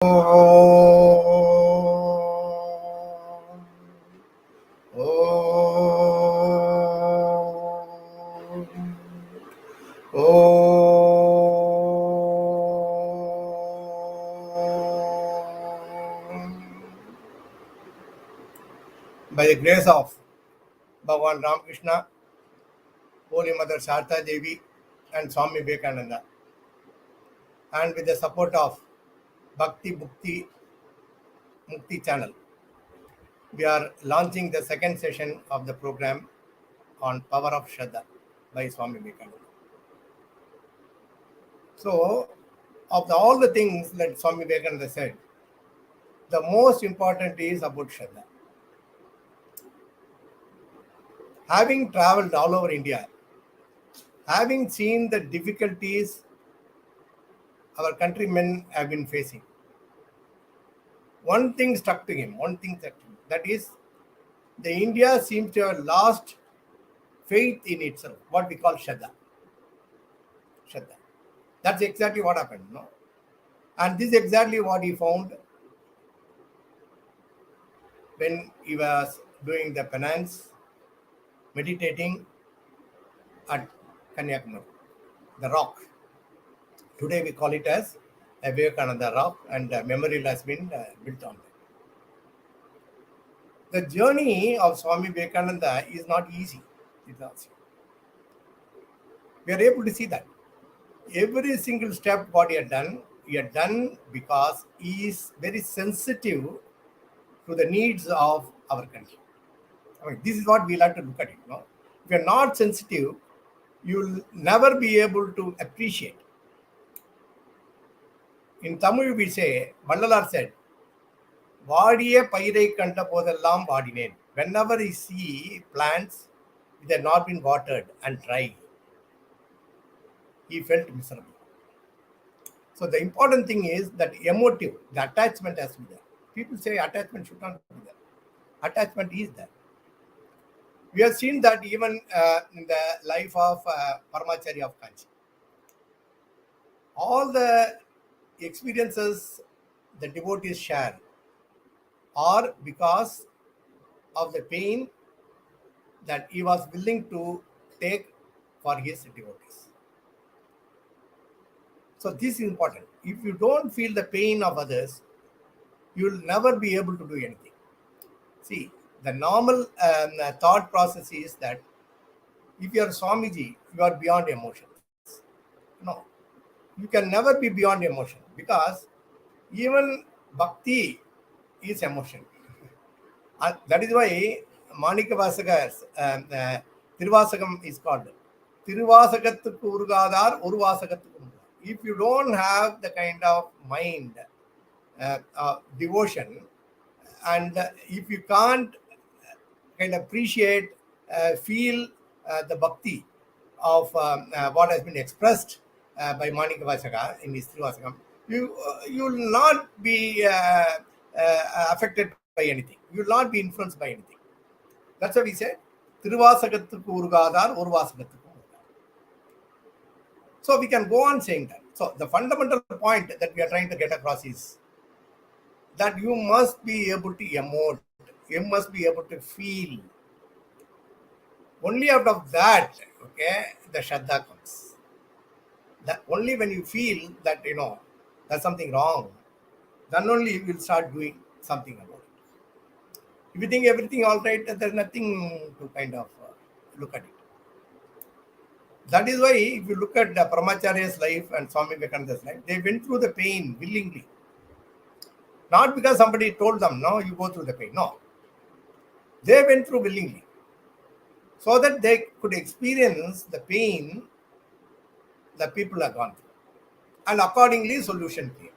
By the grace of Bhagavan Ramakrishna, Holy Mother Sharddha Devi and Swami Vivekananda, and with the support of Bhakti, Bhukthi, Mukhthi channel, we are launching the second session of the program on Power of Shraddha by Swami Vivekananda. So, of all the things that Swami Vivekananda said, the most important is about Shraddha. Having traveled all over India, having seen the difficulties our countrymen have been facing, one thing struck to him, that is, the India seems to have lost faith in itself, what we call Shraddha. That's exactly what happened, no? And this is exactly what he found when he was doing the penance, meditating at Kanyakumari, the rock. Today we call it as a Vivekananda rock, and a memorial has been built on it. The journey of Swami Vivekananda is not easy. It's not easy. We are able to see that. Every single step what he had done because he is very sensitive to the needs of our country. I mean, this is what we like to look at it. No? If you are not sensitive, you will never be able to appreciate. In Tamil we say, Vallalar said, Vaadiye pairai kanda podellam vaadinen. Whenever he see plants which have not been watered and dry, he felt miserable. So the important thing is that emotive, the attachment has to be there. People say attachment should not be there. Attachment is there. We have seen that even in the life of Paramacharya of Kanchi. All the experiences the devotees share are because of the pain that he was willing to take for his devotees. So this is important. If you don't feel the pain of others, you will never be able to do anything. See, the normal thought process is that if you are Swamiji, you are beyond emotions. No, you can never be beyond emotion, because even Bhakti is emotion. That is why Manikavasaga's Tiruvasagam is called Tiruvasagattukku Urugadar Uruvasagattukku. If you don't have the kind of mind, devotion, and if you can't kind of appreciate, feel the bhakti of what has been expressed by Manikavasaga in his Tiruvasagam, you will not be affected by anything. You will not be influenced by anything. That's what he said. Tiruvasagattukku Urugadar Uruvasagattukku. So we can go on saying that. So the fundamental point that we are trying to get across is that you must be able to emote. You must be able to feel. Only out of that, okay, the Shraddha comes. That only when you feel that, there's something wrong, then only you will start doing something about it. If you think everything all right, there's nothing to kind of look at it. That is why if you look at the Paramacharya's life and Swami Vivekananda's life, they went through the pain willingly. Not because somebody told them, no, you go through the pain. No. They went through willingly, so that they could experience the pain that people have gone through. And accordingly, solution came.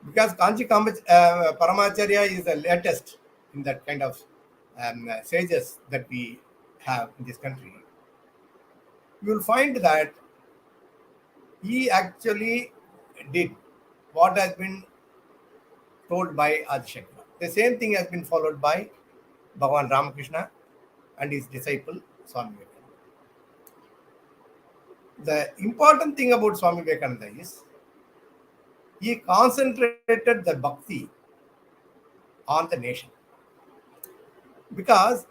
Because Kanchi Paramacharya is the latest in that kind of sages that we have in this country. You will find that he actually did what has been told by Adishankara. The same thing has been followed by Bhagavan Ramakrishna and his disciple Swami Vivekananda. The important thing about Swami Vivekananda is he concentrated the Bhakti on the nation, because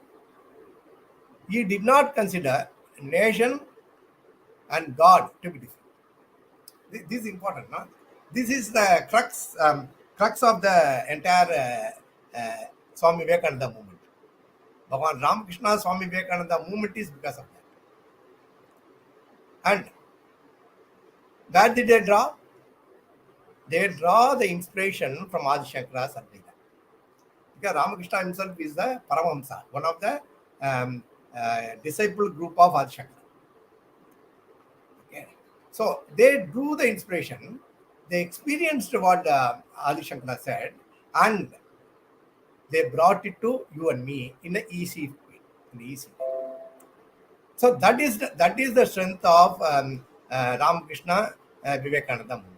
he did not consider nation and God to be different. This is important, no? This is the crux of the entire Swami Vivekananda movement. Bhagavan Ramakrishna Swami Vivekananda movement is because of that. And where did they draw? They draw the inspiration from Adi Shankara's Advaita. Because Ramakrishna himself is the Paramahamsa, one of the disciple group of Adi Shankara. Okay. So they drew the inspiration, they experienced what Adi Shankara said, and they brought it to you and me in an easy way. So that is the strength of Ramakrishna Vivekananda movement.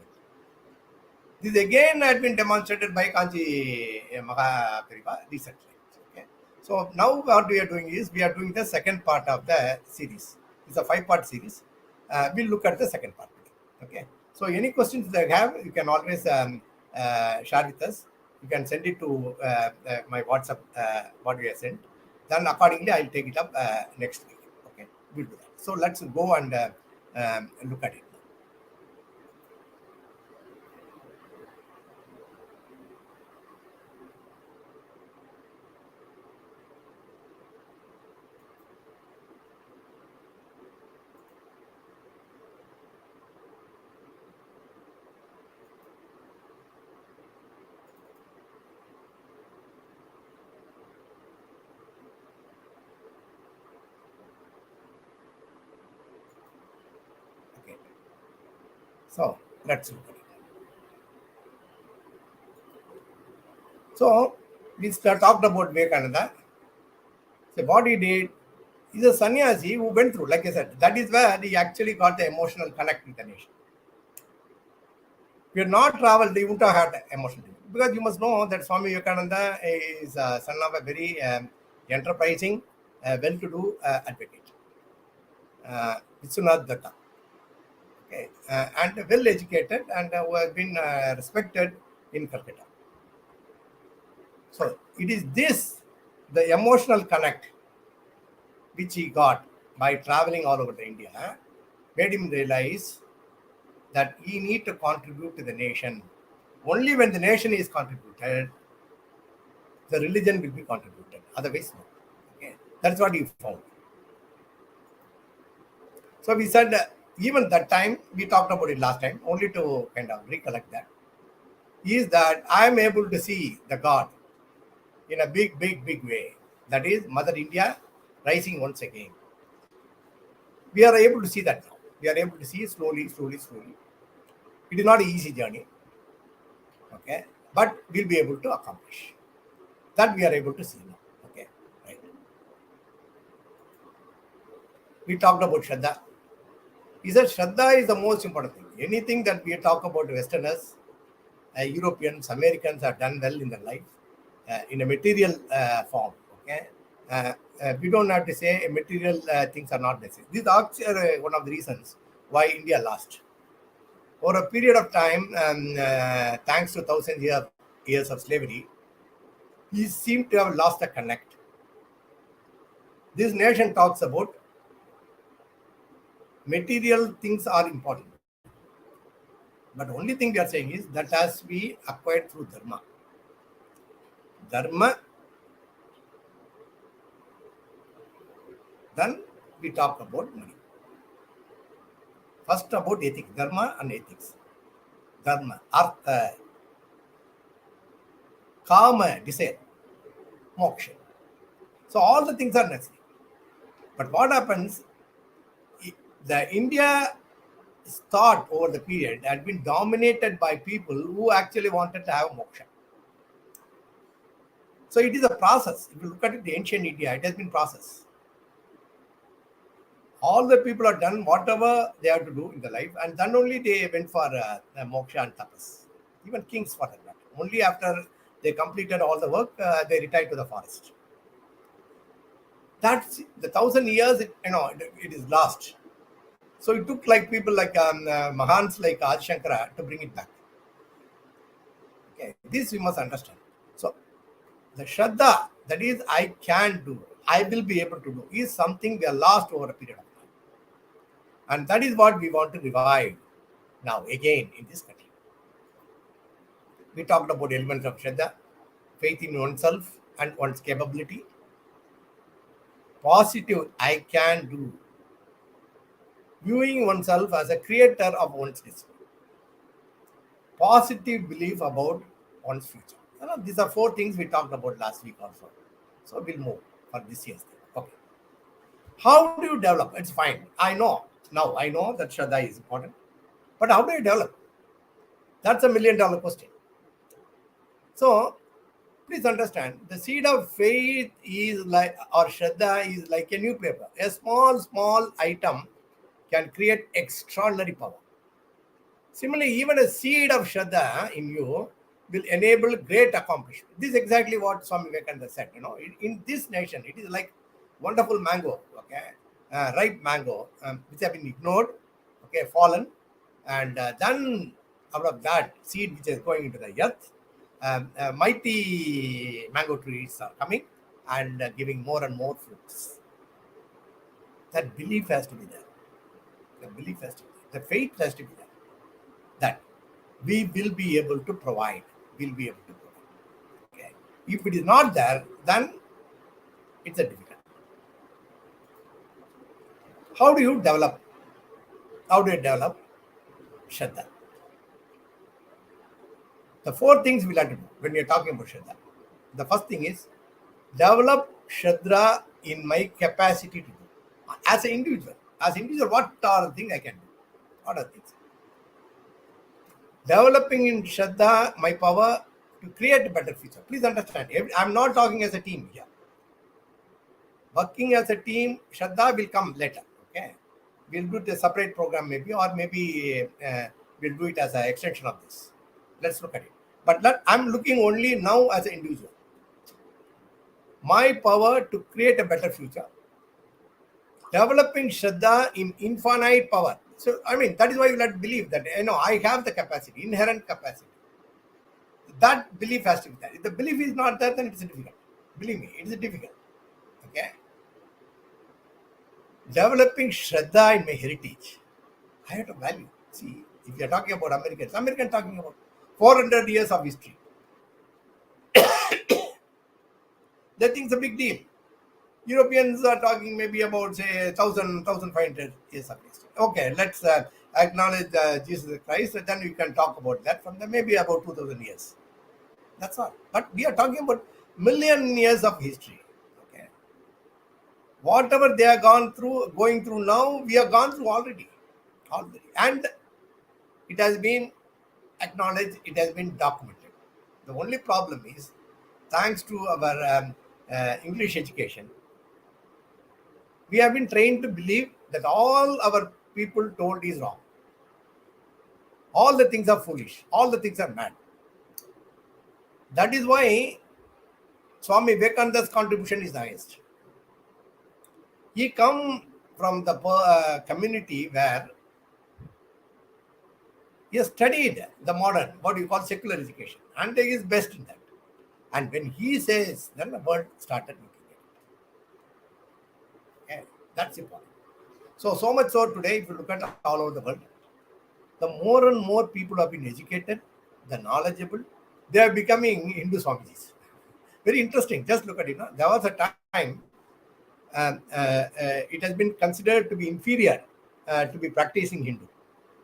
This again had been demonstrated by Kanchi Mahapariva recently. Okay. So now what we are doing is we are doing the second part of the series. It's a 5-part series. We'll look at the second part. Okay. So any questions that you have, you can always share with us. You can send it to my WhatsApp, what we have sent. Then accordingly, I'll take it up next week. Okay, we'll do that. So let's go and look at it. Okay. So let's look at it. So we talked about Vivekananda. So what he did, he's a sannyasi who went through, like I said, that is where he actually got the emotional connect with the nation. If you had not traveled, you wouldn't have had emotional connect. Because you must know that Swami Vivekananda is a son of a very enterprising, well-to-do advocate, Vishwanath Datta. Okay, and well educated and who has been respected in Calcutta. So it is this, the emotional connect which he got by traveling all over the India, made him realize that he need to contribute to the nation. Only when the nation is contributed, the religion will be contributed. Otherwise, no. Okay, that's what he found. So we said, even that time, we talked about it last time, only to kind of recollect that, is that I am able to see the God in a big way. That is Mother India rising once again. We are able to see that now. We are able to see slowly. It is not an easy journey. Okay. But we'll be able to accomplish. That we are able to see now. Okay. Right. We talked about Shraddha. He said Shraddha is the most important thing. Anything that we talk about Westerners, Europeans, Americans have done well in their life in a material form. Okay. We don't have to say material things are not necessary. This is actually one of the reasons why India lost. Over a period of time, thanks to 1,000 years of slavery, he seemed to have lost the connect. This nation talks about material things are important. But the only thing we are saying is that has to be acquired through dharma. Dharma, then we talk about money. First about ethics, dharma and ethics. Dharma, artha, kama, desire, moksha. So all the things are necessary. But what happens, the India thought over the period had been dominated by people who actually wanted to have moksha. So it is a process. If you look at it, the ancient India, it has been process. All the people have done whatever they have to do in the life, and then only they went for moksha and tapas. Even kings for that. Only after they completed all the work, they retired to the forest. That's the 1,000 years. It is lost. So it took like people like Mahans like Adi Shankara to bring it back. Okay, this we must understand. So the Shraddha, that is, I can do, I will be able to do, is something we are lost over a period of time. And that is what we want to revive now again in this country. We talked about elements of Shraddha, faith in oneself and one's capability, positive, I can do, viewing oneself as a creator of one's destiny, positive belief about one's future. These are 4 things we talked about last week also. So we'll move for this year's thing. Okay. How do you develop? It's fine. I know. Now I know that Shraddha is important. But how do you develop? That's $1 million question. So please understand, the seed of faith is like, or Shraddha is like a newspaper. A small item can create extraordinary power. Similarly, even a seed of Shraddha in you will enable great accomplishment. This is exactly what Swami Vivekananda said. In this nation, it is like wonderful mango, okay, ripe mango, which have been ignored, okay, fallen, and then out of that seed which is going into the earth, mighty mango trees are coming and giving more and more fruits. That belief has to be there. The belief has to be there. The faith has to be there. That we will be able to provide. We'll be able to provide. Okay. If it is not there, then it's a difficult. How do you develop? How do you develop Shraddha? The 4 things we'll have to do when we are talking about Shraddha. The first thing is develop Shraddha in my capacity to do. As an individual, what are the things I can do? What are the things? Developing in Shraddha my power to create a better future. Please understand, I'm not talking as a team here. Working as a team, Shraddha will come later. Okay, we'll do a separate program maybe, or maybe we'll do it as an extension of this. Let's look at it. But I'm looking only now as an individual. My power to create a better future. Developing Shraddha in infinite power. So, that is why you have to believe that, I have the capacity, inherent capacity. That belief has to be there. If the belief is not there, then it's difficult. Believe me, it is difficult. Okay. Developing Shraddha in my heritage. I have to value. See, if you are talking about Americans talking about 400 years of history. They think it's a big deal. Europeans are talking maybe about, say, 1,500 years of history. Okay, let's acknowledge Jesus Christ, and then we can talk about that from maybe about 2,000 years. That's all. But we are talking about million years of history. Okay. Whatever they are going through now, we have gone through already. And it has been acknowledged, it has been documented. The only problem is, thanks to our English education, we have been trained to believe that all our people told is wrong. All the things are foolish. All the things are mad. That is why Swami Vivekananda's contribution is the highest. He come from the community where he has studied the modern, what you call secular education, and he is best in that. And when he says, then the world started looking at it. Okay, that's important. So much so today, if you look at all over the world, the more and more people have been educated, the knowledgeable, they are becoming Hindu Swamijis. Very interesting. Just look at it. There was a time it has been considered to be inferior to be practicing Hindu.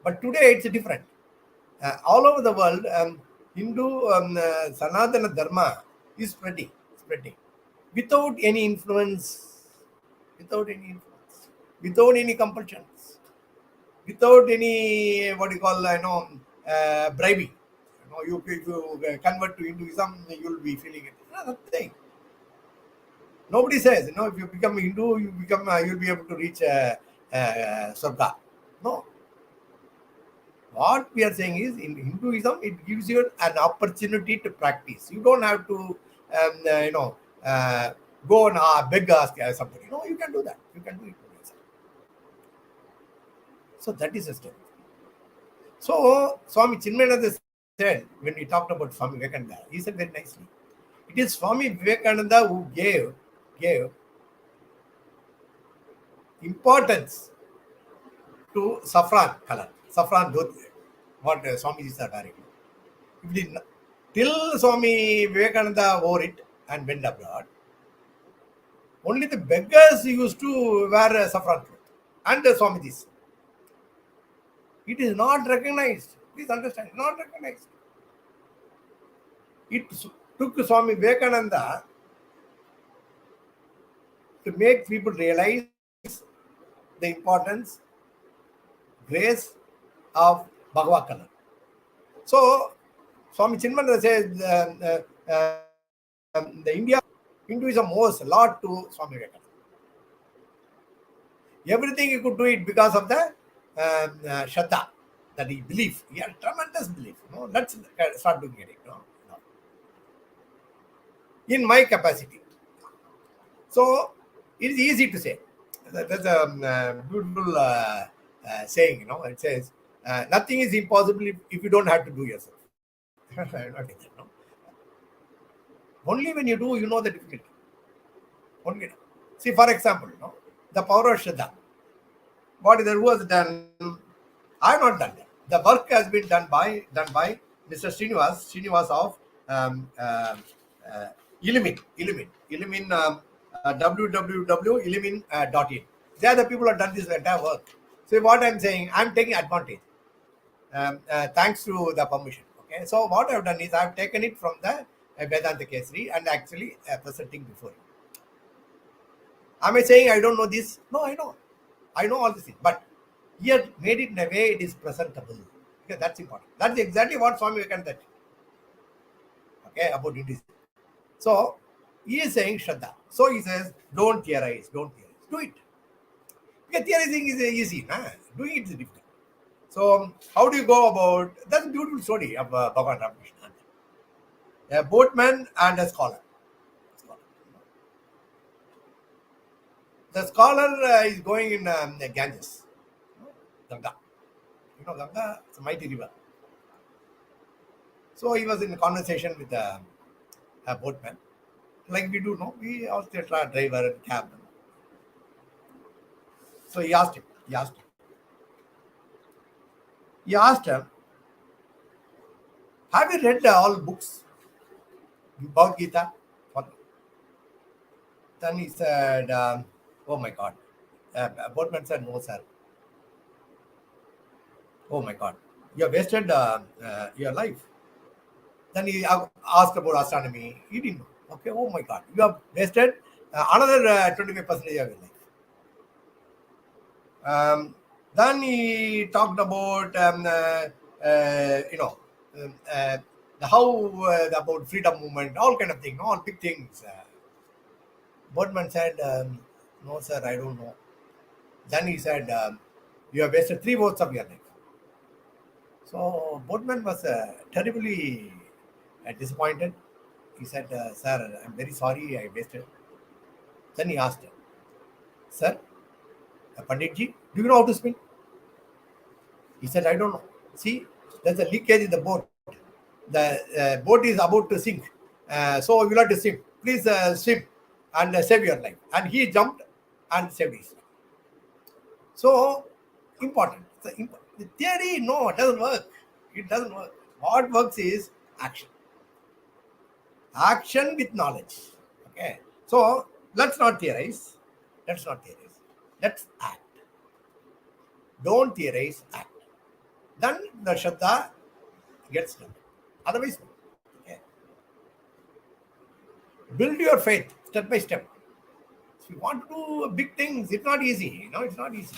But today it's different. All over the world, Hindu Sanatana Dharma is spreading without any influence, without any compulsions, without any bribing. If you convert to Hinduism, you will be feeling it. Nothing. Nobody says, if you become Hindu, you'll be able to reach Sharddha. No. What we are saying is, in Hinduism, it gives you an opportunity to practice. You don't have to, go and beg, ask somebody. No, you can do that. You can do it. So that is a step. So Swami Chinmayananda said, when we talked about Swami Vivekananda, he said very nicely, it is Swami Vivekananda who gave importance to saffron color, saffron dhoti, what Swamijis are wearing. If did not, till Swami Vivekananda wore it and went abroad, only the beggars used to wear saffron cloth and the Swamijis. It is not recognized. Please understand, not recognized. It took Swami Vivekananda to make people realize the importance, grace of Bhagavad Gita. So, Swami Chinmayananda says the Hinduism owes a lot to Swami Vivekananda. Everything he could do it because of the Shraddha, that he believed. He had tremendous belief. Let's start doing it. In my capacity. So, it is easy to say. That's a beautiful saying, It says, nothing is impossible if you don't have to do yourself. Only when you do, you know the difficulty. Only. See, for example, the power of Shraddha. What who was done? I have not done that. The work has been done by Mr. Srinivas of Illumin www.illumin.in. They are the people who have done this entire work. So what I'm saying, I'm taking advantage. Thanks to the permission. Okay. So what I've done is I've taken it from the Vedanta Kesari and actually presenting before you. Am I saying I don't know this? No, I know. I know all these things. But here made it in a way it is presentable. Okay, that's important. That's exactly what Swami Vivekananda did. Okay, about Hinduism. So he is saying Shraddha. So he says, don't theorize. Do it. Because theorizing is easy. Doing it is difficult. So how do you go about, that's a beautiful story of Bhagavan Ramakrishna. A boatman and a scholar. The scholar is going in Ganges, Ganga. Ganga, it's a mighty river. So he was in conversation with a boatman. Like we do, we also try driver and cab. So he asked him, have you read all books? Bhagavad Gita? Then he said, oh my God. Boatman said, no, sir. Oh my God. You have wasted your life. Then he asked about astronomy. He didn't know. Okay, oh my God. You have wasted another 25% of your life. Then he talked about, about freedom movement, all kind of things, all big things. Boatman said, no, sir, I don't know. Then he said, you have wasted 3 votes of your life. So Boatman was terribly disappointed. He said, sir, I'm very sorry I wasted. Then he asked him, sir, Panditji, do you know how to swim? He said, I don't know. See, there's a leakage in the boat. The boat is about to sink. So you will have to swim. Please swim and save your life. And he jumped and saved his life. So, important. The theory, no, it doesn't work. It doesn't work. What works is action. Action with knowledge. Okay. So, let's not theorize. Let's act. Don't theorize, act. Then the Shraddha gets done. Otherwise, no. Okay. Build your faith step by step. If you want to do big things, it's not easy. It's not easy.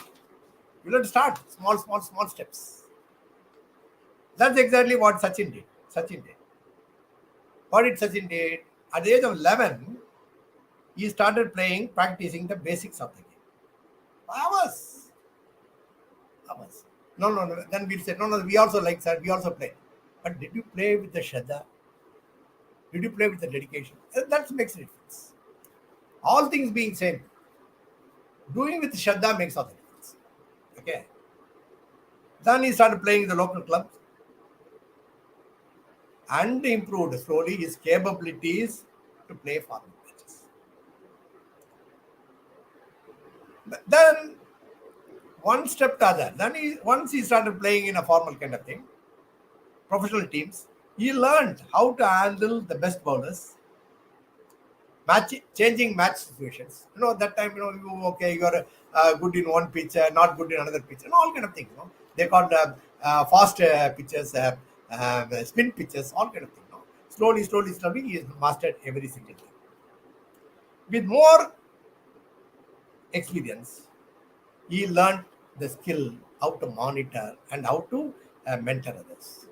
You have to start small steps. That's exactly what Sachin did. What did Sachin did? At the age of 11, he started practicing the basics of the game. Hours. No. Then we'll say, no, we also like that. We also play. But did you play with the Shraddha? Did you play with the dedication? That makes a difference. All things being same, doing with Shraddha makes all the difference. Okay. Then he started playing in the local clubs and improved slowly his capabilities to play foreign matches. But then one step to other. Then once he started playing in a formal kind of thing, professional teams, he learned how to handle the best bowlers, changing match situations. That time, you are good in one pitch, not good in another pitch, and all kind of things. They called fast pitches, spin pitches, all kind of things. Slowly, slowly, slowly, he has mastered every single thing. With more experience, he learned the skill how to monitor and how to mentor others.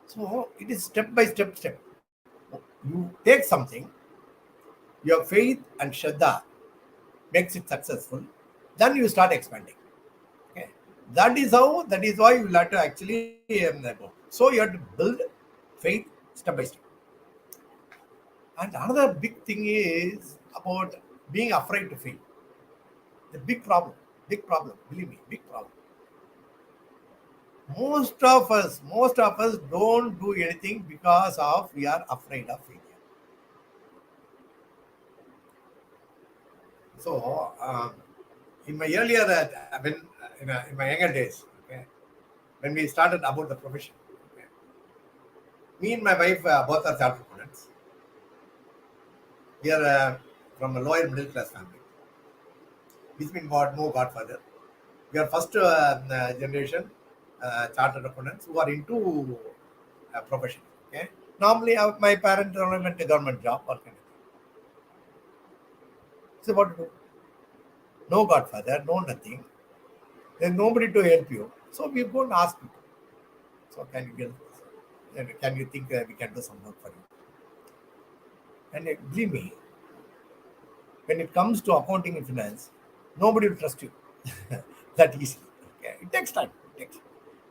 So it is step by step. You take something, your faith and Shraddha makes it successful, then you start expanding. Okay, that is why you have to actually go. So you have to build faith step by step. And another big thing is about being afraid to fail. The big problem, believe me, big problem. Most of us don't do anything because of we are afraid of failure. So in my earlier when in my younger days, okay, when we started about the profession, okay, me and my wife both are chartered accountants. We are from a lower middle class family. Which means no godfather. We are first generation chartered accountants who are into profession. Okay, normally my parents went a government job or kind of thing. So what to do? No godfather, no nothing. There's nobody to help you. So we go and ask people. So can you get? Can you think we can do some work for you? And believe me, when it comes to accounting and finance, nobody will trust you that easily. Okay, it takes time.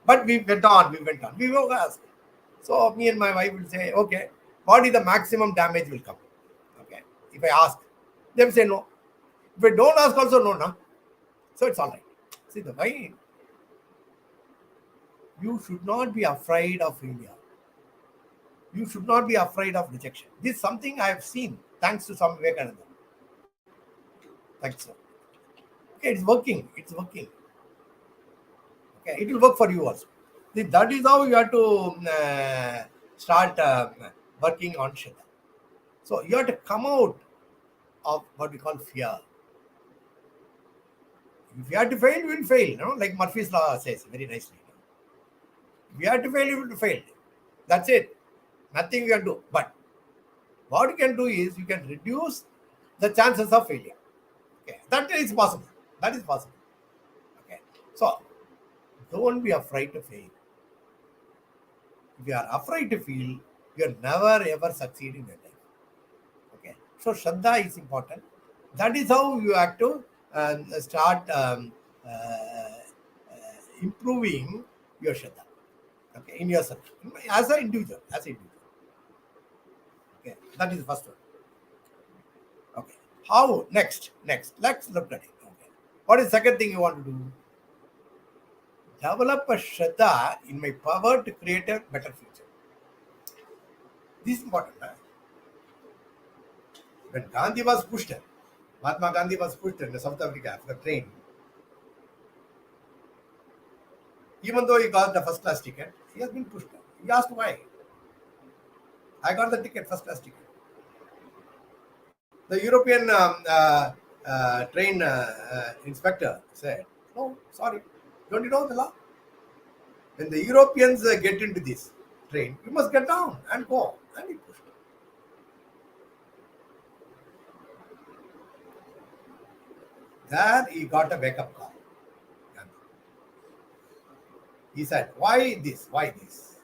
But we went on. We will ask. So me and my wife will say, okay, what is the maximum damage will come? Okay, if I ask, they will say no. If I don't ask, also no, no. So it's all right. See the why you should not be afraid of failure. You should not be afraid of rejection. This is something I have seen thanks to Swami Vivekananda. Thanks, sir. Okay, it's working. Okay, it will work for you also. See, that is how you have to start working on Shraddha. So you have to come out of what we call fear. If you have to fail, you will fail. Like Murphy's law says very nicely. If you have to fail, you will fail. That's it. Nothing you can do. But what you can do is you can reduce the chances of failure. Okay, that is possible. Okay, so don't be afraid to fail. If you are afraid to fail, you will never ever succeed in your life. Okay, so Shraddha is important. That is how you have to start improving your Shraddha. Okay, in yourself as an individual. Okay, that is the first one. Okay, how next? Let's look at it. Okay, what is the second thing you want to do? Develop a Shraddha in my power to create a better future. This is important. When Gandhi was pushed, Mahatma Gandhi was pushed in South Africa for the train. Even though he got the first class ticket, he has been pushed. He asked why. I got the ticket, first class ticket. The European train inspector said, "No, sorry, don't you know the law? When the Europeans get into this train, you must get down and go." And he pushed. There he got a wake-up call. He said, "Why this? Why this?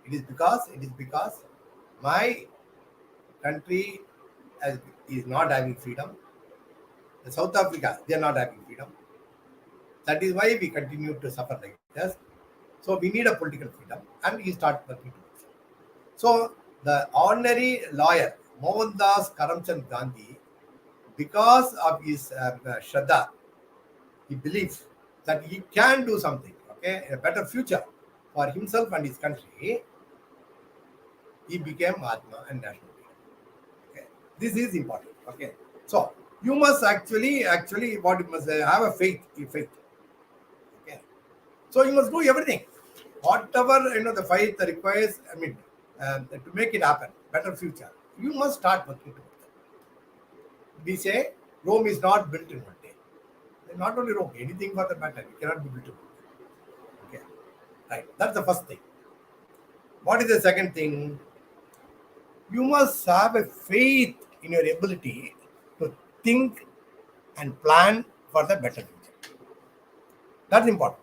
It is because my country is not having freedom. The South Africa, they are not having freedom. That is why we continue to suffer like this. So we need a political freedom." And he started working towards it. So the ordinary lawyer, Mohandas Karamchand Gandhi, because of his Shraddha, he believes that he can do something, okay, a better future for himself and his country, he became Mahatma and national leader. Okay. This is important. Okay. So you must actually what you must have a faith. Okay. So you must do everything. Whatever the faith requires, to make it happen, better future, you must start working towards it. We say Rome is not built in one day. Not only Rome, anything for the matter, it cannot be built in one day. Okay. Right. That's the first thing. What is the second thing? You must have a faith in your ability to think and plan for the better future. That's important.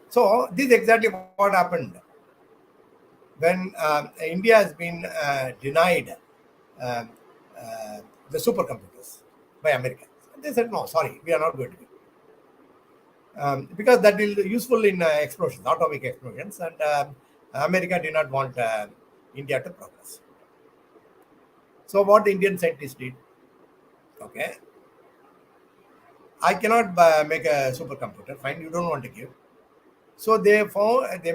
So this is exactly what happened when India has been denied um, the supercomputers by Americans. They said, no, sorry, we are not going to do it. Because that will be useful in explosions, atomic explosions, and America did not want India to progress. So what the Indian scientists did, okay, I cannot make a supercomputer. Fine, you don't want to give. So they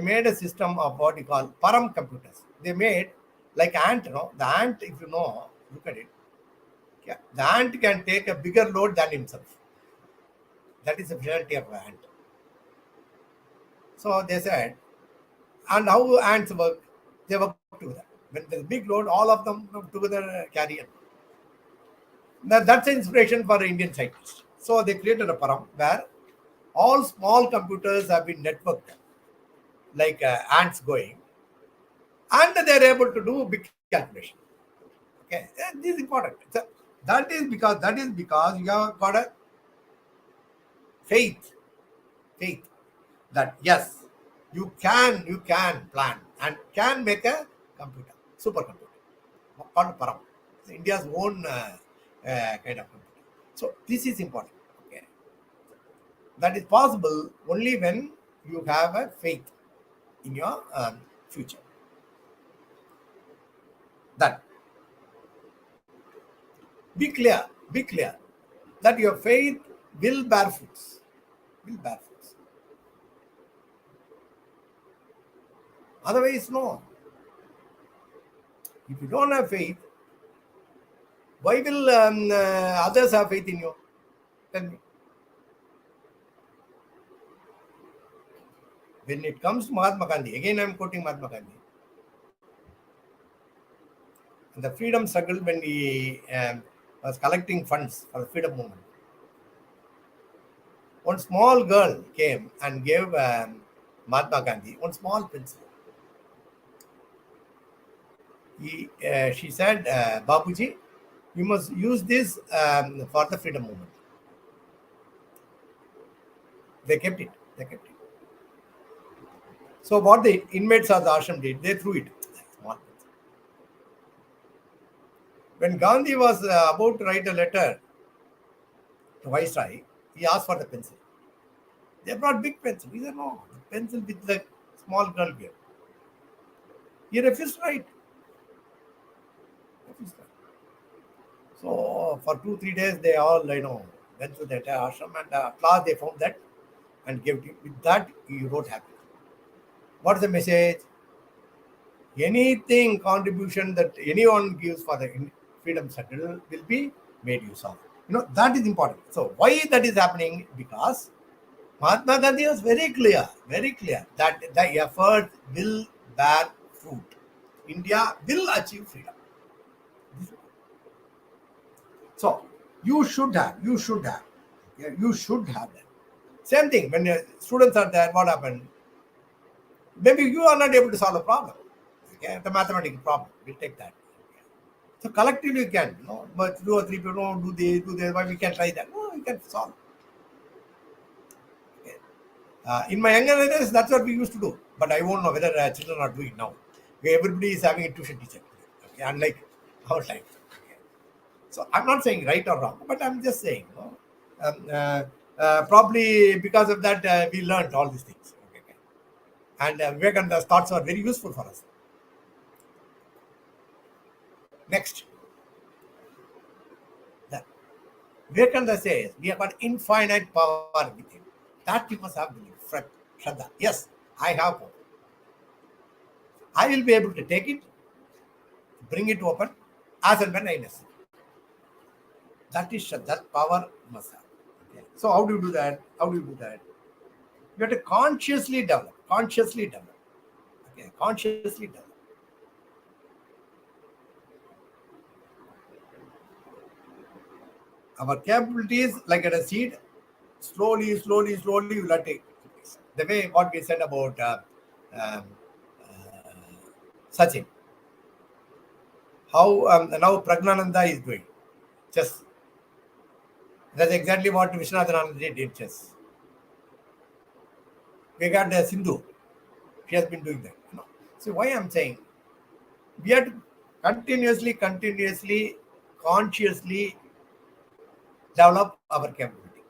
made a system of what you call param computers. They made like ant, the ant, if you know, look at it. Yeah, the ant can take a bigger load than himself. That is the specialty of an ant. So they said, and how ants work? They work together. When there's a big load, all of them together carry it. Now, that's the inspiration for Indian scientists. So they created a param where all small computers have been networked, like ants going, and they're able to do big calculation. Okay, this is important. So that is because you have got a faith, faith that yes, you can plan and can make a computer, supercomputer, called Param. It's India's own kind of computer. So this is important. Okay, that is possible only when you have a faith in your future. That be clear that your faith will bear fruits. Will bear fruits. Otherwise, no. If you don't have faith, why will others have faith in you? Tell me. When it comes to Mahatma Gandhi, again I am quoting Mahatma Gandhi. The freedom struggle when he was collecting funds for the freedom movement. One small girl came and gave Mahatma Gandhi one small pencil. She said, Babuji, you must use this for the freedom movement. They kept it. So what the inmates of the ashram did, they threw it. Small pencil. When Gandhi was about to write a letter to Viceroy, he asked for the pencil. They brought big pencil. He said, no, the pencil with the small girl gave. He refused to write. So for 2-3 days, they all, went through the entire ashram, and at last they found that and gave it. With that, he wrote happy. What's the message? Anything contribution that anyone gives for the freedom struggle will be made use of. That is important. So why that is happening? Because Mahatma Gandhi was very clear that the effort will bear fruit. India will achieve freedom. So you should have that. Same thing when students are there, what happened? Maybe you are not able to solve a problem. Okay, the mathematical problem. We'll take that. So collectively you can, but 2 or 3 people don't do this, why we can try that? No, we can solve. Okay. In my younger days, that's what we used to do. But I won't know whether children are doing now. Okay, everybody is having a tuition teacher. Okay, unlike our time. Okay. So I'm not saying right or wrong, but I'm just saying, probably because of that, we learned all these things. Okay. And Vivekananda's thoughts are very useful for us. Next. Vivekananda says we have got infinite power within. That you must have belief. Shraddha. Yes, I have power. I will be able to take it, bring it open, as and when I necessary. That is Shraddha. That power must have. Okay. So how do you do that? How do you do that? You have to consciously develop. Consciously develop. Okay. Consciously develop. Our capabilities, like at a seed, slowly, slowly, slowly, you will take place. The way what we said about um, Sachin, how now Pragnananda is doing chess. That's exactly what Vishwanathan did in chess. We got the Sindhu. She has been doing that. See why I'm saying we have to continuously, consciously develop our capability.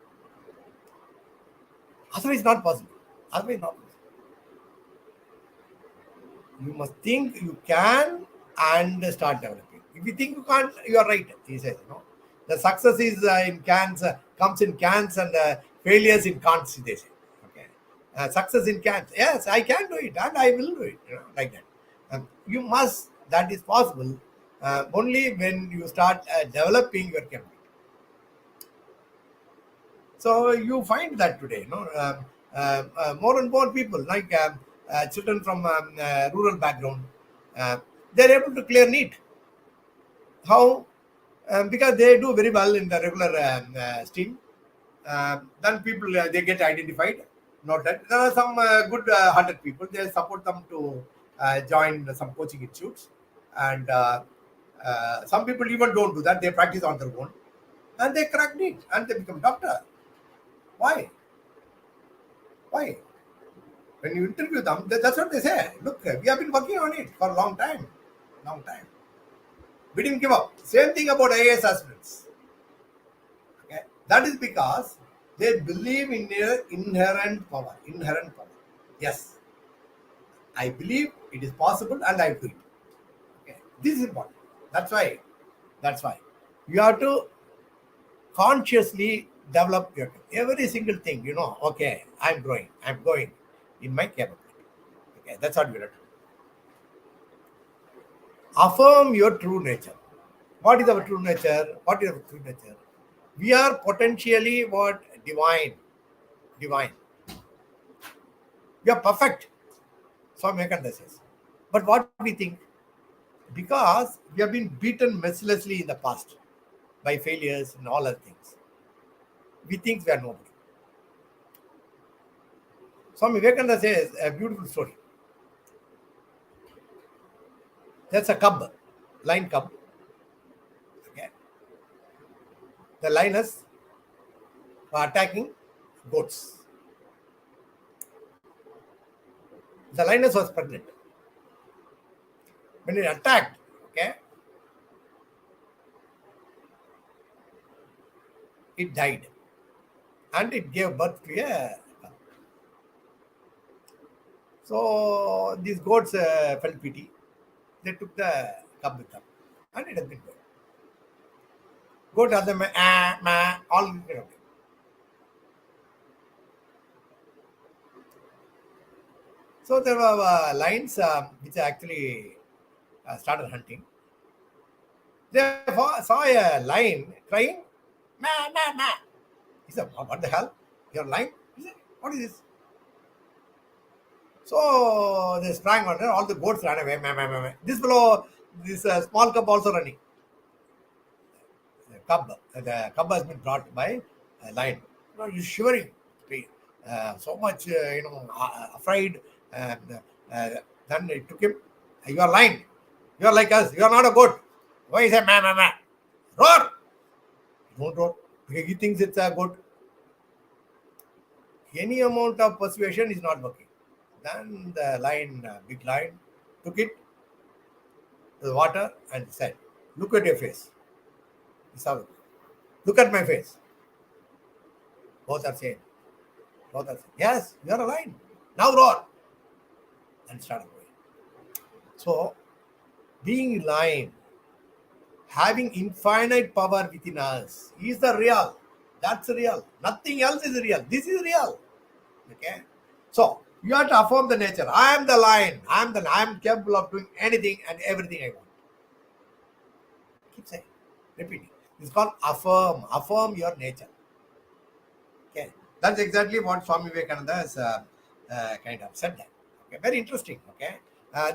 Otherwise, not possible. Otherwise, not possible. You must think you can and start developing. If you think you can't, you are right. He says, the success is in cans, comes in cans, and failures in cans. They say, okay, success in cans. Yes, I can do it, and I will do it. Like that. You must. That is possible only when you start developing your capability. So you find that today, more and more people like children from rural background, uh, they're able to clear NEET. How? Because they do very well in the regular stream. Then people they get identified. Not that there are some good hearted people. They support them to join some coaching institutes, and some people even don't do that. They practice on their own, and they crack NEET and they become doctor. Why? Why? When you interview them, that's what they say. Look, we have been working on it for a long time. Long time. We didn't give up. Same thing about IAS aspirants. Okay? That is because they believe in their inherent power. Inherent power. Yes. I believe it is possible and I do it. Okay. This is important. That's why. That's why. You have to consciously develop your every single thing, okay, I'm growing, I'm going in my capability. Okay, that's what we have to do. Affirm your true nature. What is our true nature? What is our true nature? We are potentially what? Divine. Divine. We are perfect. Swami Vivekananda says. But what we think? Because we have been beaten mercilessly in the past by failures and all other things. We think we are nobody. Swami Vivekananda says a beautiful story. That's a cub, lion cub. Okay. The lioness are attacking goats. The lioness was pregnant. When it attacked, okay, it died. And it gave birth to a cub. So these goats felt pity. They took the cub with them. And it has been good. Goat has them, all. So there were lions which actually started hunting. They saw a lion crying, ma, ma, ma. He said, what the hell? You're lying? He said, what is this? So they sprang on it. All the goats ran away. Ma, ma, ma, ma. This fellow, this small cub also running. The cub has been brought by a lion. He's shivering. So much, afraid. Uh, uh, then it took him. You are lying. You are like us. You are not a goat. Why is it ma, ma, ma? Roar! Don't roar. Because he thinks it's a goat. Any amount of persuasion is not working. Then the lion, big lion, took it to the water and said, look at your face. He saw it. Look at my face. Both are saying, yes, you are a lion. Now roar. And started going. So, being lion having infinite power within us. He is the real. That's real. Nothing else is real. This is real. Okay. So you have to affirm the nature. I am the lion. I am capable of doing anything and everything I want. Keep saying, repeating. It's called affirm. Affirm your nature. Okay. That's exactly what Swami Vivekananda has kind of said that. Okay. Very interesting. Okay.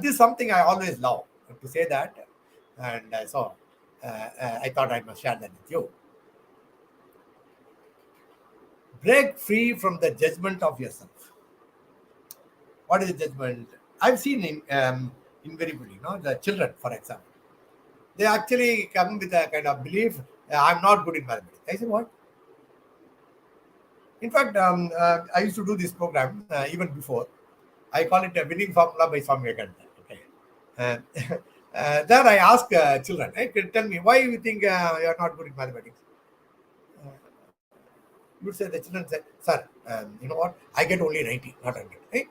This is something I always love to say that, and so I thought I must share that with you. Break free from the judgment of yourself. What is judgment? I've seen invariably, the children, for example, they actually come with a kind of belief, I'm not good in mathematics. I say, what? In fact, I used to do this program even before. I call it a winning formula by Swami Vivekananda. Okay. And there I ask children, hey, tell me, why you think you are not good in mathematics? You would say, the children say, sir, you know what? I get only 90, not 100. Hey,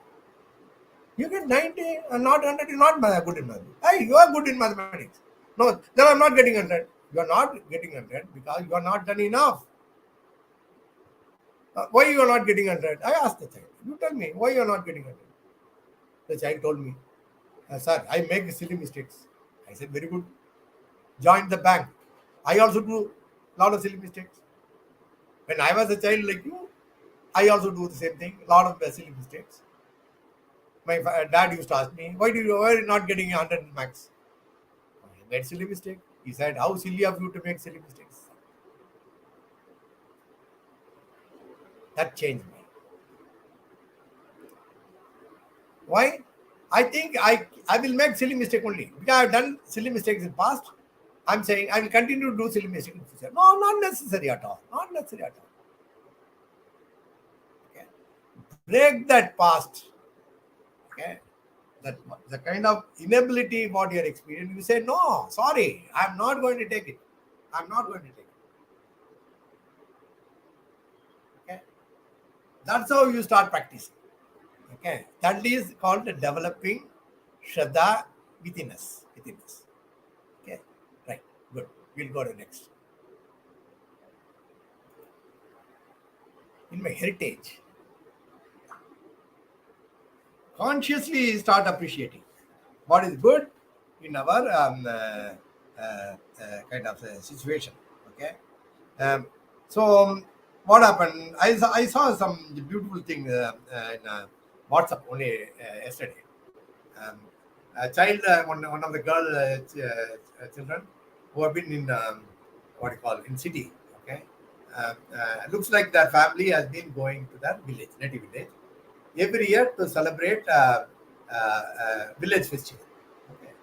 you get 90 and not 100, you're not good in mathematics. Hey, you are good in mathematics. No, then I'm not getting 100. You are not getting 100 because you are not done enough. Why you are not getting 100? I asked the child. You tell me, why you are not getting 100? The child told me, sir, I make silly mistakes. I said, very good. Join the bank. I also do a lot of silly mistakes. When I was a child like you, I also do the same thing, a lot of silly mistakes. My dad used to ask me, why are you not getting 100 marks? I made silly mistake. He said, how silly of you to make silly mistakes. That changed me. Why? I think I will make silly mistake only. Because I have done silly mistakes in the past. I'm saying I will continue to do silly mistakes in the future. No, not necessary at all. Not necessary at all. Okay. Break that past. Okay. That the kind of inability what you're experiencing, you say, no, sorry, I'm not going to take it. I'm not going to take it. Okay. That's how you start practicing. Okay. That is called developing Shraddha within us. Within us. Okay. Right. Good. We'll go to next. In my heritage, consciously start appreciating what is good in our kind of situation. Okay. So what happened? I saw some beautiful thing in WhatsApp only yesterday. A child, one of the girl children who have been in what do you call in city. Okay. Looks like their family has been going to their village, native village, every year to celebrate village festival. Okay.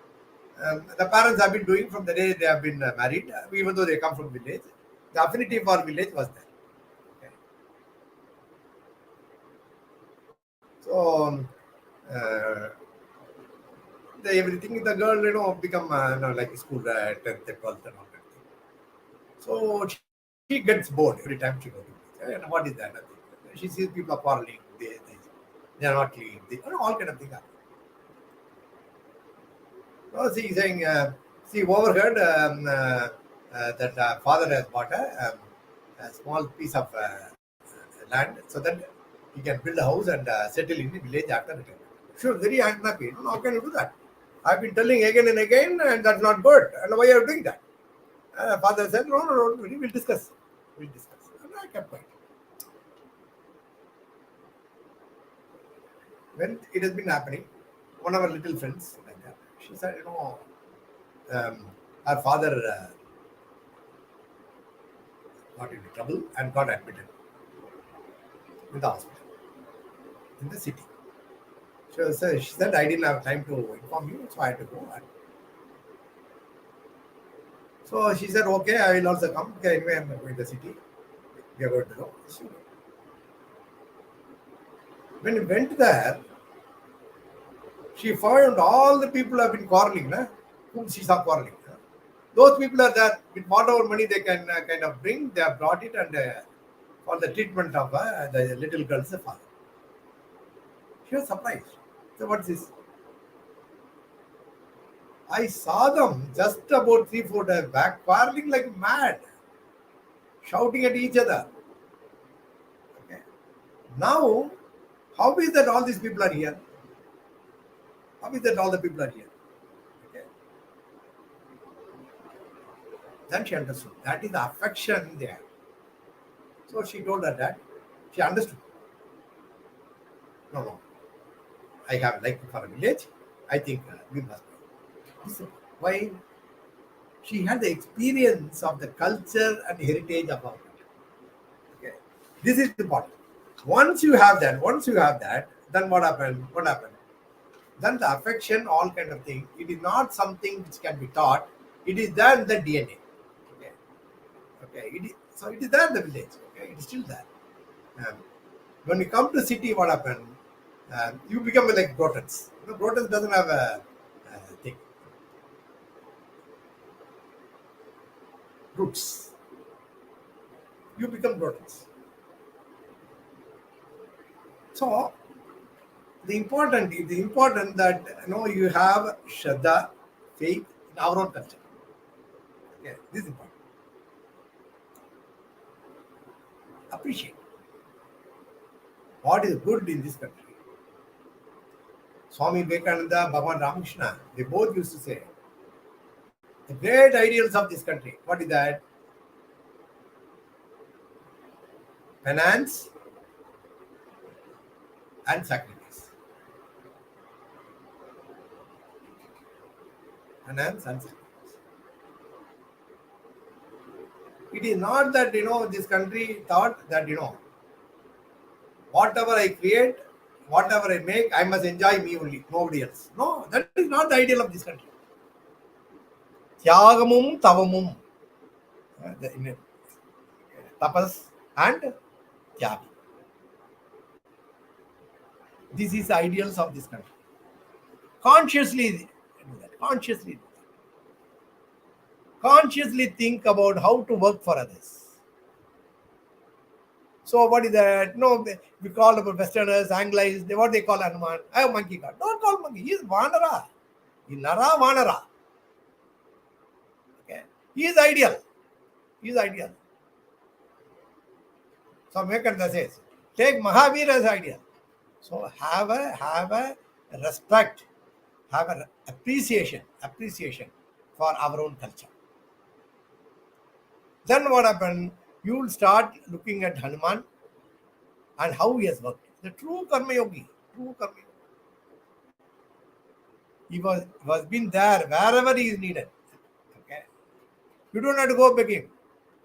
The parents have been doing from the day they have been married, even though they come from village. The affinity for village was there. Okay. So everything the girl become like school 10th, 12th and all that thing. So she gets bored every time she goes to village. And what is that? She sees people are quarreling. They are not clean. All kind of things happen. So she is saying, she overheard that father has bought a small piece of land so that he can build a house and settle in the village after retirement. She was very unhappy. How can you do that? I've been telling again and again, and that's not good. And why are you doing that? Father said, no, we will discuss. We'll discuss. And I kept quiet. When it has been happening, one of our little friends, like that, she said, her father got into trouble and got admitted in the hospital in the city. So she said, I didn't have time to inform you, so I had to go. So she said, okay, I will also come. Okay, anyway, I'm going to the city. We are going to go. So when we went there, she found all the people have been quarreling, whom she saw quarreling. Those people are there with whatever money they can kind of bring, they have brought it and for the treatment of the little girl's father. She was surprised. So what's this? I saw them just about 3-4 days back quarreling like mad, shouting at each other. Okay. Now, how is that all these people are here? How is that all the people are here? Okay. Then she understood. That is the affection there. So she told her that. She understood. No, no. I have like for a village. I think we must go. Why? She had the experience of the culture and heritage of our country. Okay. This is important. Once you have that, then what happened? What happened? Then the affection, all kind of thing. It is not something which can be taught. It is there in the DNA. Okay. Okay. So it is there in the village. Okay. It is still there. Um, when we come to city, what happened? You become like Brotons. Brotons doesn't have a thing. Roots. You become Brotons. So the important that you have Shraddha, faith in our own culture. Okay, this is important. Appreciate what is good in this country. Swami Vivekananda, Bhagwan Ramakrishna, they both used to say the great ideals of this country. What is that? Penance and sacrifice. Penance and sacrifice. It is not that this country thought that whatever I create, whatever I make, I must enjoy me only, nobody else. No, that is not the ideal of this country. Tyagamum tavamum. Tapas and tyagi. This is the ideals of this country. Consciously do that. Consciously think about how to work for others. So what is that? No, we call about Westerners, Anglicized, what they call Hanuman. I have monkey god. Don't call monkey. He is Vanara. He is Nara Vanara. Okay. He is ideal. So Vivekananda says, take Mahavir as ideal. So have a respect, have an appreciation for our own culture. Then what happened? You will start looking at Hanuman and how he has worked. The true Karma Yogi. He was been there wherever he is needed. Okay. You don't have to go beg him.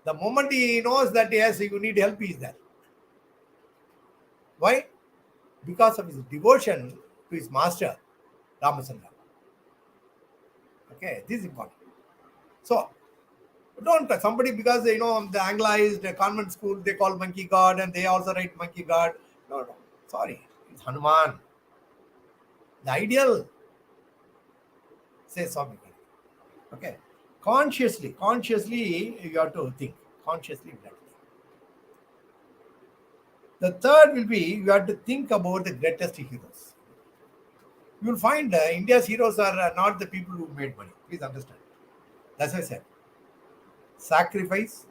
The moment he knows that yes, you need help, he is there. Why? Because of his devotion to his master, Ramachandra. Okay, this is important. So, don't somebody because the Anglicized convent school they call monkey god and they also write monkey god. No, sorry, it's Hanuman. The ideal, says Swami. Okay, consciously you have to think. The third will be you have to think about the greatest heroes. You will find India's heroes are not the people who made money. Please understand. That's why I said sacrifice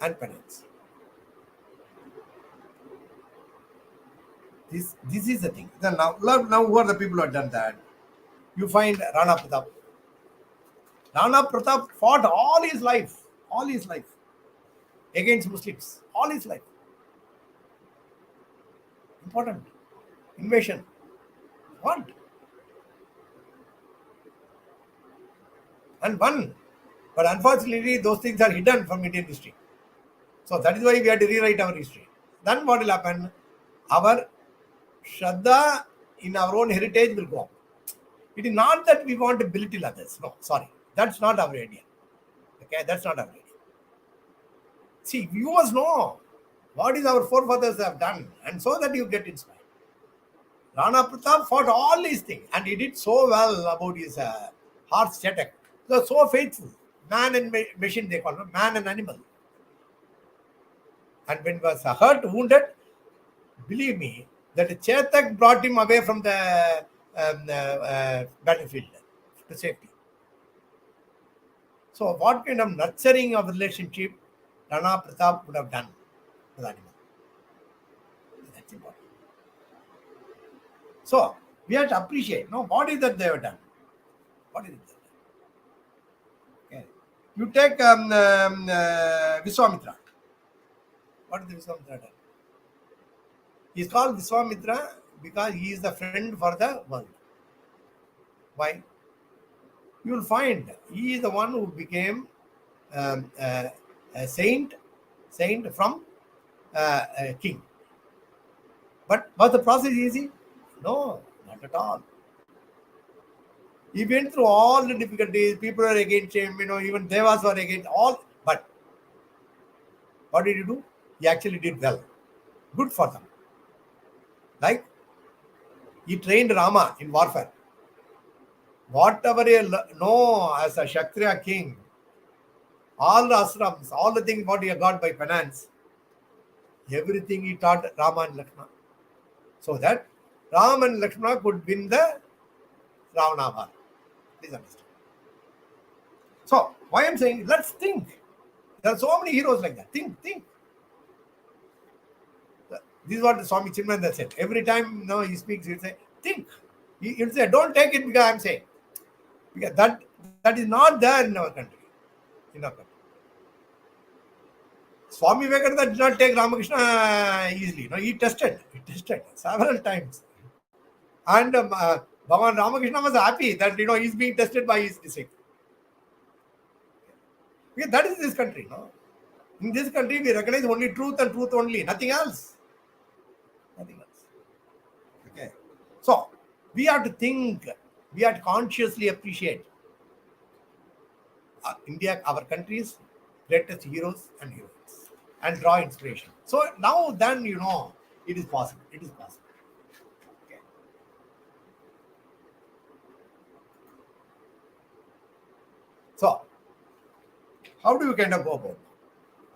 and penance. This is the thing. Then now who are the people who have done that? You find Rana Pratap. Rana Pratap fought all his life against Muslims. All his life. Important. Invasion. What? And won. But unfortunately, those things are hidden from Indian history. So that is why we have to rewrite our history. Then what will happen? Our Shraddha in our own heritage will go on. It is not that we want to belittle others. No, sorry. That's not our idea. Okay, that's not our idea. See, you must know what is our forefathers have done, and so that you get inspired. Rana Pratap fought all these things, and he did so well about his horse Chetak. He was so faithful. Man and machine, they call him, man and animal. And when he was hurt, wounded, believe me, that Chetak brought him away from the battlefield. to safety. So what kind of nurturing of relationship Rana Pratap would have done to the animal? That's important. So we have to appreciate, no, what is that they have done? What is it? Okay. You take Vishwamitra. What is the Vishwamitra done? He is called Vishwamitra because he is the friend for the world. Why? You will find he is the one who became a saint from a king. But was the process easy? No, not at all. He went through all the difficulties. People were against him, even Devas were against all. But what did he do? He actually did well. Good for them. Like, he trained Rama in warfare. Whatever you know as a Kshatriya king, all the ashrams, all the things what he got by penance, everything he taught Rama and Lakshmana. So that Ram and Lakshmana could win the Ravana war. Please understand. So, why I'm saying, let's think. There are so many heroes like that. Think. This is what Swami Chinmayananda said. Every time he speaks, he'll say, think. He'll say, don't take it because I'm saying. Because that is not there in our country. Swami Vivekananda did not take Ramakrishna easily. He tested several times. And Bhagavan Ramakrishna was happy that he's being tested by his disciple. Because that is this country. In this country, we recognize only truth and truth only, nothing else. Okay. So, we have to think, we have to consciously appreciate India, our country's greatest heroes and heroines, and draw inspiration. So, now then, it is possible. Okay. So, how do you kind of go about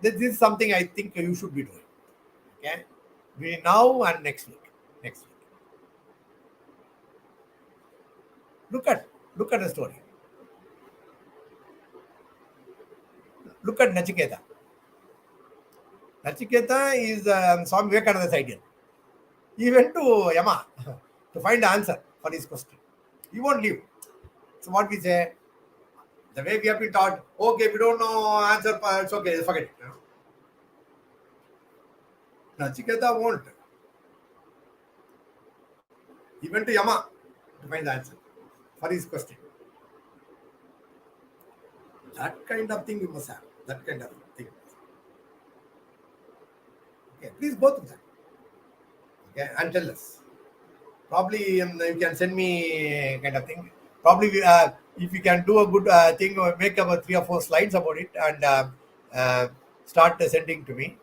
it? This is something I think you should be doing. Okay. We now and next week. Look at the story. Look at Nachiketa. Nachiketa is Swami Vivekananda's ideal. He went to Yama to find the answer for his question. He won't leave. So what we say, the way we have been taught, okay, we don't know answer, it's okay, forget it. Nachiketa won't. He went to Yama to find the answer for his question. That kind of thing you must have. That kind of thing. Okay, please go through that. Okay, and tell us. Probably you can send me kind of thing. Probably if you can do a good thing, make up 3 or 4 slides about it and start sending to me.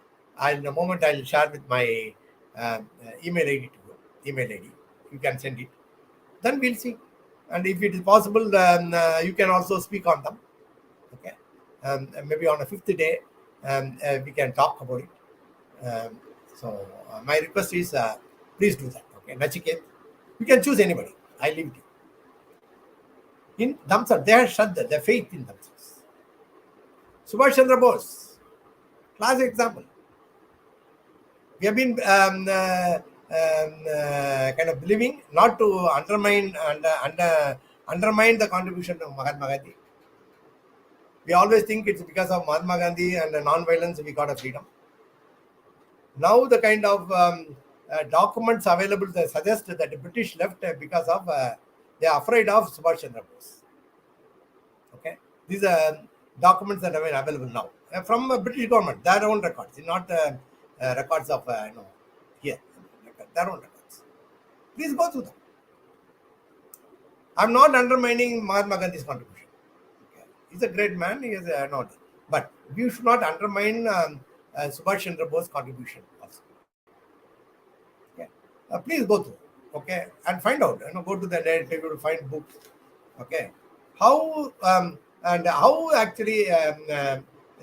In a moment, I'll share with my email ID to you. Email ID. You can send it. Then we'll see. And if it is possible, you can also speak on them. Okay. Maybe on a 5th day, we can talk about it. So my request is, please do that. Okay. Nachiket, you can choose anybody. I leave it. In themselves, they have Shraddha, their faith in themselves. Subhash Chandra Bose, classic example. We have been kind of believing not to undermine the contribution of Mahatma Gandhi. We always think it's because of Mahatma Gandhi and non-violence we got a freedom. Now the kind of documents available suggest that the British left because of they are afraid of Subhash Chandra Bose. Okay, these are documents that are available now from British government, their own records, not records of here, their own records. Please go through them. I'm not undermining Mahatma Gandhi's contribution. Okay. He's a great man. He is not, but we should not undermine Subhash Chandra Bose's contribution also. Okay, please go through. Okay, and find out. Go to the net. You will find books. Okay, how and how actually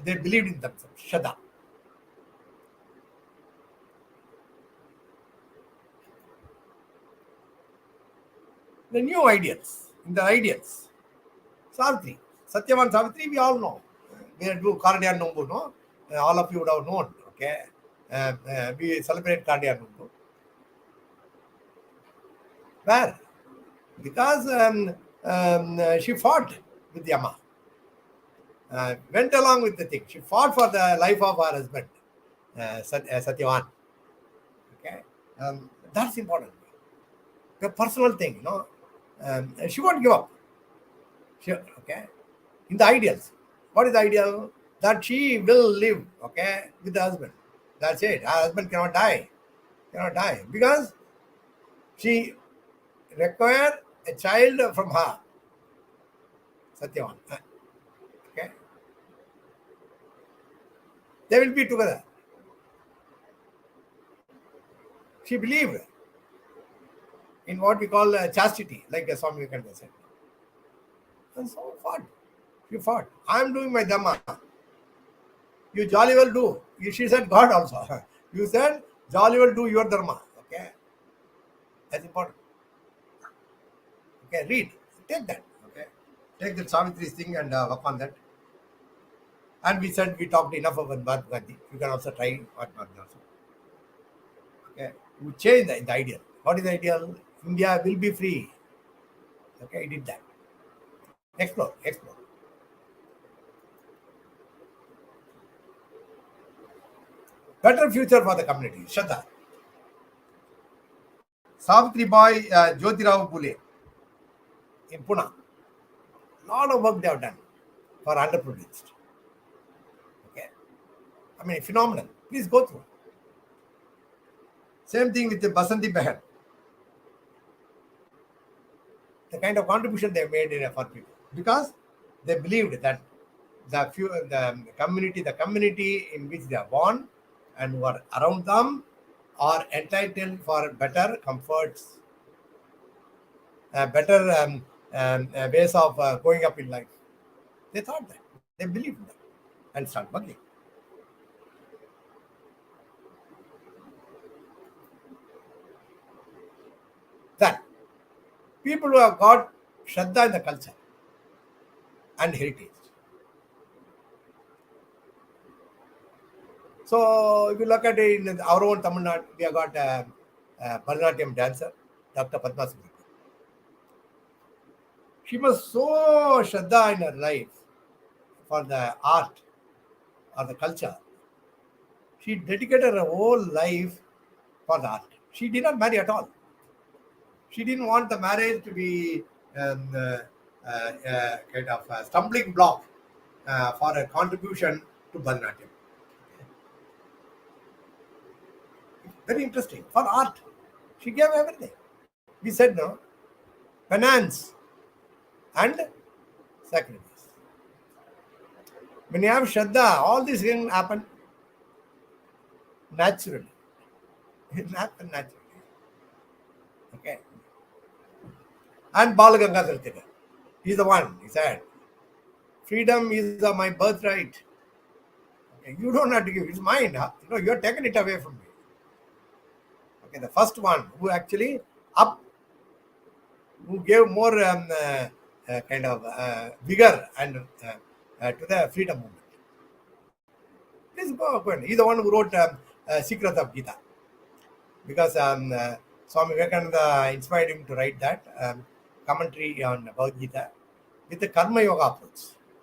they believed in themselves. Shraddha. The new ideals, Savitri. Satyavan Savitri, we all know. We do Kardian Numbu, no? All of you would have known, okay? We celebrate Kardian Numbu. Where? Because she fought with Yama. Went along with the thing. She fought for the life of her husband, Satyavan. Okay? That's important. The personal thing, you know. She won't give up. Okay? In the ideals. What is the ideal? That she will live, okay, with the husband. That's it. Her husband cannot die. Cannot die. Because she requires a child from her. Satyavan. Okay? They will be together. She believed in what we call chastity, like Swami Vivekananda said. And so fought. She fought. I am doing my Dhamma. You jolly well do. She said God also. You said jolly well do your Dharma. Okay? That's important. Okay, read. Take that. Okay? Take the Savitri's thing and work on that. And we said we talked enough about Mahatma Gandhi. You can also try Mahatma Gandhi also. Okay? You change the ideal. What is the ideal? India will be free. Okay, he did that. Explore. Better future for the community. Shraddha. Savitri Bai Jyotirao Phule in Pune. Lot of work they have done for underprivileged. Okay. I mean, phenomenal. Please go through. Same thing with the Basanti Behan. The kind of contribution they made for people. Because they believed that the community in which they are born and who are around them are entitled for better comforts, better ways of going up in life. They thought that. They believed that. And start working. That people who have got Shraddha in the culture and heritage. So if you look at it in our own Tamil Nadu, we have got a Bharatanatyam dancer, Dr. Padmanabhan. She was so Shraddha in her life for the art or the culture. She dedicated her whole life for the art. She did not marry at all. She didn't want the marriage to be kind of a stumbling block for a contribution to Bharatanatyam. Very interesting. For art, she gave everything. We said no. Finance and sacrifice. When you have Shraddha, all these things happen naturally. It happen naturally. Okay. And Balaganga Tilaka. He's the one, he said. Freedom is my birthright. Okay. You don't have to give it. It's mine. Huh? You are taking it away from me. Okay, the first one who actually who gave more kind of vigor and to the freedom movement. Please go. He's the one who wrote Secret of Gita. Because Swami Vivekananda inspired him to write that commentary on Bhagavad Gita with the Karma Yoga approach.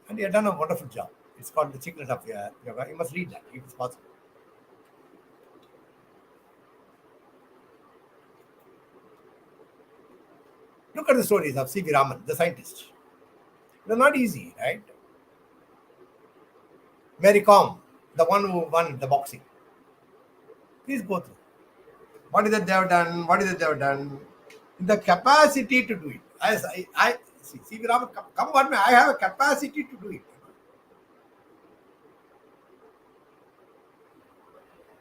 And he had done a wonderful job. It's called The Secret of Yoga. You must read that if it's possible. Look at the stories of C.V. Raman, the scientist. They're not easy, right? Mary Kom, the one who won the boxing. Please go through. What is it they have done? What is it they have done? The capacity to do it. I see, C.V. Raman, come one way, I have a capacity to do it.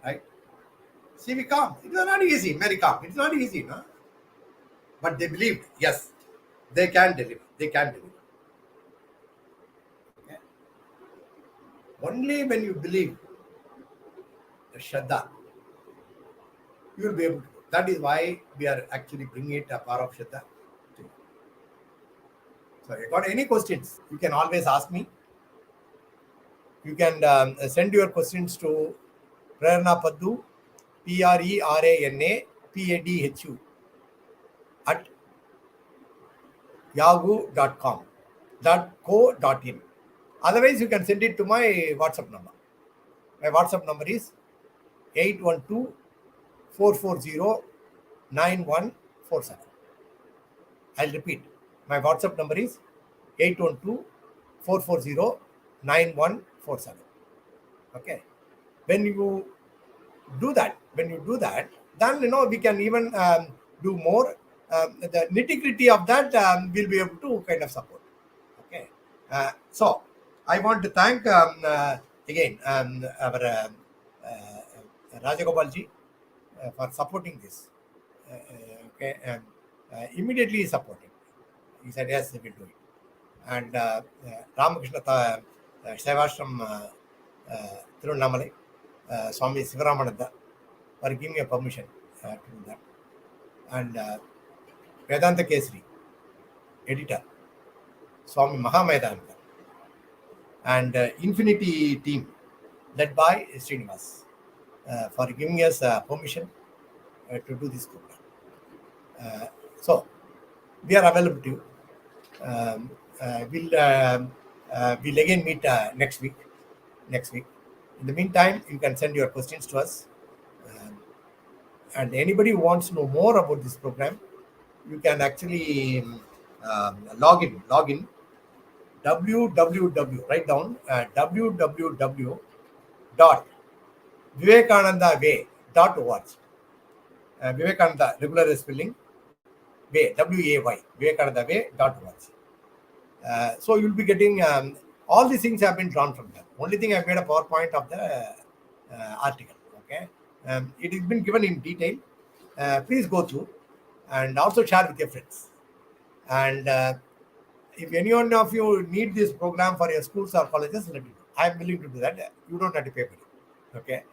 Right? C.V. Kom, it is not easy. Mary Kom, it's not easy, no? But they believed, yes, they can deliver. They can deliver. Okay? Only when you believe the Shraddha, you will be able to. That is why we are actually bringing it a power of Shraddha to you. So, if you got any questions, you can always ask me. You can send your questions to Prerana Paddu, PRERANAPADHU at yahoo.com .co.in. Otherwise, you can send it to my WhatsApp number. My WhatsApp number is 812-440-9147. I'll repeat. My WhatsApp number is 812-440-9147. Okay. When you do that, then we can even do more. The nitty-gritty of that we'll be able to kind of support. Okay. So I want to thank again our Rajagopalji for supporting this. Okay, and immediately supporting. He said yes, we will do it. And Ramakrishna Sevashramam Tiruvannamalai, Swami Sevashramam for giving a permission to do that. And Vedanta Kesri, editor, Swami Mahavedanta, and Infinity team led by Srinivas for giving us permission to do this program. So we are available to you. We'll again meet next week. In the meantime, you can send your questions to us. And anybody who wants to know more about this program, you can actually log in www, write down www.vivekanandaway.org. Vivekananda, regular spelling, way, W-A-Y, vivekanandaway.org. So you'll be getting all these things have been drawn from that. Only thing I've made a PowerPoint of the article. Okay, it has been given in detail. Please go through and also share with your friends. And if any one of you need this program for your schools or colleges, let me know. I'm willing to do that. You don't have to pay for it. Okay,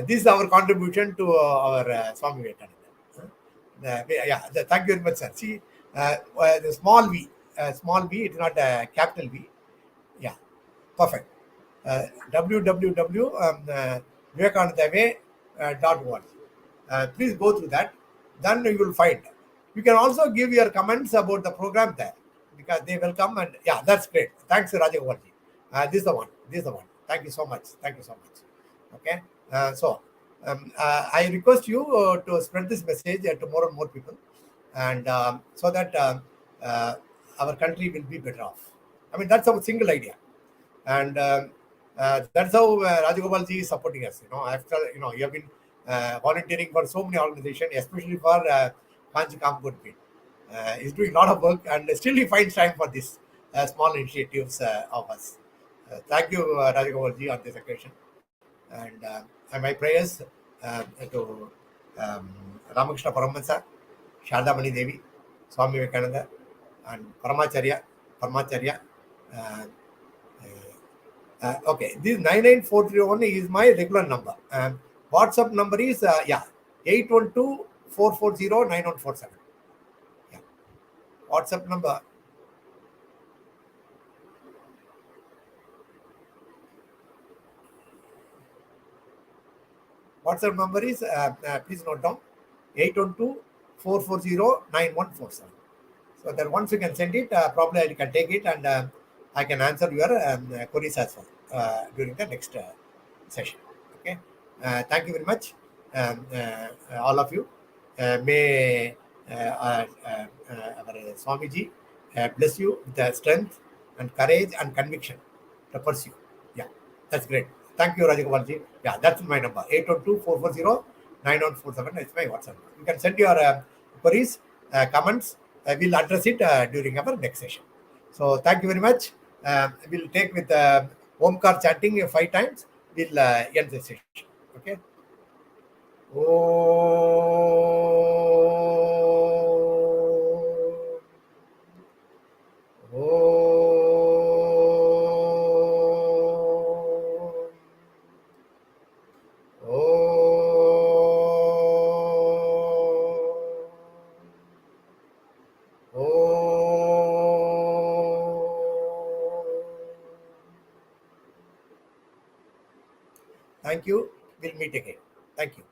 this is our contribution to our Swami Vivekananda. Thank you very much, sir. See, the small v, it is not a capital V. Yeah, perfect. www.vivekanandaway.org. Please go through that. Then you will find. You can also give your comments about the program there because they will come and yeah, that's great. Thanks, Rajagopalji. This is the one. Thank you so much. Okay. So I request you to spread this message to more and more people, and so that our country will be better off. I mean, that's our single idea, and that's how Rajagopalji is supporting us. After you have been volunteering for so many organizations, especially for Kanchi Kampur. He's doing a lot of work, and still he finds time for this small initiatives of us. Thank you, Rajagopalji, on this occasion. And my prayers to Ramakrishna Paramahansa, Sharddha Mani Devi, Swami Vivekananda, and Paramacharya. Okay, this 99431 is my regular number. WhatsApp number is 812-440-9147. Yeah. WhatsApp number. WhatsApp number is, please note down, 812-440-9147. So that once you can send it, probably I can take it and I can answer your queries as well during the next session. Okay. Thank you very much, all of you. May our Swamiji bless you with the strength and courage and conviction to pursue. Yeah, that's great. Thank you, Rajagopalji. Yeah, that's my number, 812-440-9147. That's my WhatsApp. You can send your queries, comments. We'll address it during our next session. So thank you very much. We'll take with Omkar chanting 5 times. We'll end the session. Okay. Oh. Thank you. We'll meet again. Thank you.